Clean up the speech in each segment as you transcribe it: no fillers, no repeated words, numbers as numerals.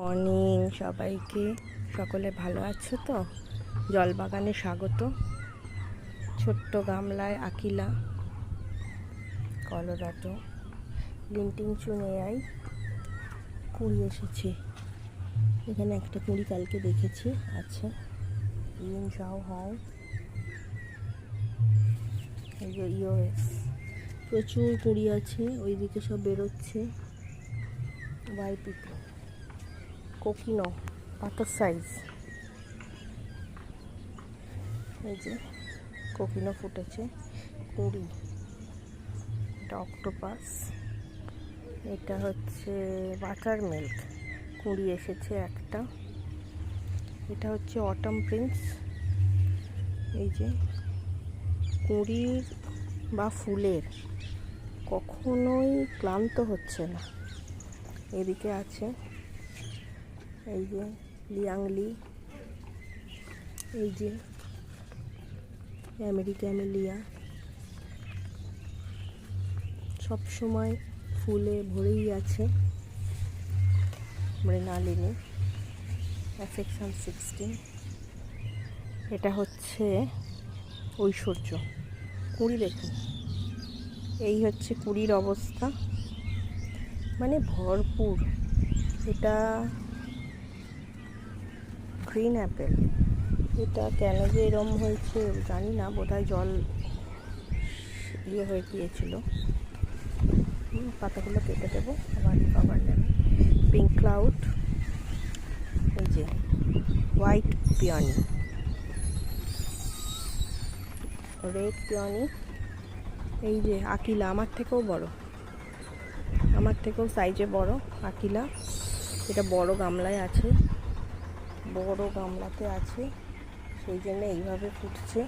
Morning সবাইকে। সকলে ভালো আছো তো? জলবাগানে স্বাগত। ছোট্ট গামলায় আকিলা, কলোরাডো, লিন্টিং চুনেয়াই কুড়ি এসেছে। এখানে একটা কুড়ি কালকে দেখেছি আছে। ইন যাও হয় এই যে ইওএস প্রচুর কুড়ি আছে। ওইদিকে সব বেরোচ্ছে। ওয়াইপিপি কোকিনো পাতার সাইজ, এই যে কোকিনো ফুটেছে কুড়ি। এটা অক্টোপাস, এটা হচ্ছে বাটার মিল্ক, কুড়ি এসেছে একটা। এটা হচ্ছে অটম প্রিন্স। এই যে কুড়ির বা ফুলের কখনোই ক্লান্ত হচ্ছে না। এদিকে আছে এই যে লিয়াংলি, এই যে আমেরিকামেলিয়া, সব সময় ফুলে ভরেই আছে। মৃণালিনী, অ্যাফেকশন 16। এটা হচ্ছে ঐশ্বর্য কুড়ি। দেখুন, এই হচ্ছে কুড়ির অবস্থা, মানে ভরপুর। এটা গ্রিন অ্যাপেল। এটা কেন যে এরম হয়েছে জানি না, বোধহয় জল হয়ে গিয়েছিল। পাতাগুলো কেটে দেবো, আবার নেবে। পিঙ্ক ক্লাউড, এই যে হোয়াইট পিওনি, রেড পিওনি, এই যে আকিলা আমার থেকেও বড়, আমার থেকেও সাইজে বড় আকিলা। এটা বড় গামলায় আছে, বড় গামলাতে আছে, সেই জন্য এইভাবে ফুটছে।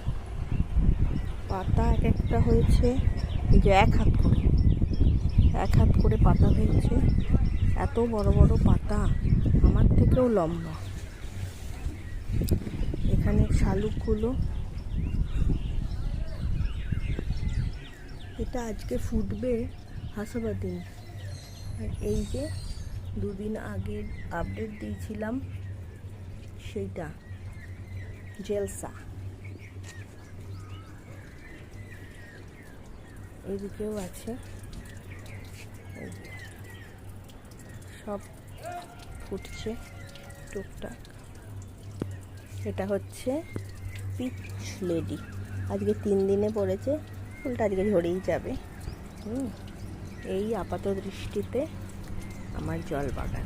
পাতা এক একটা হয়েছে এই যে এক হাত করে পাতা হয়েছে। এত বড় বড় পাতা, আমার থেকেও লম্বা। এখানে শালুকগুলো, এটা আজকে ফুটবে হাসাবাদিন। আর এই যে দুদিন আগে আপডেট দিয়েছিলাম সেইটা জেলসা। এইদিকেও আছে, সব ফুটছে টুকটাক। এটা হচ্ছে পিচ লেডি, আজকে 3 দিনে পড়েছে। ফুলটা আজকে ঝরেই যাবে। এই আপাত দৃষ্টিতে আমার জল বাগান।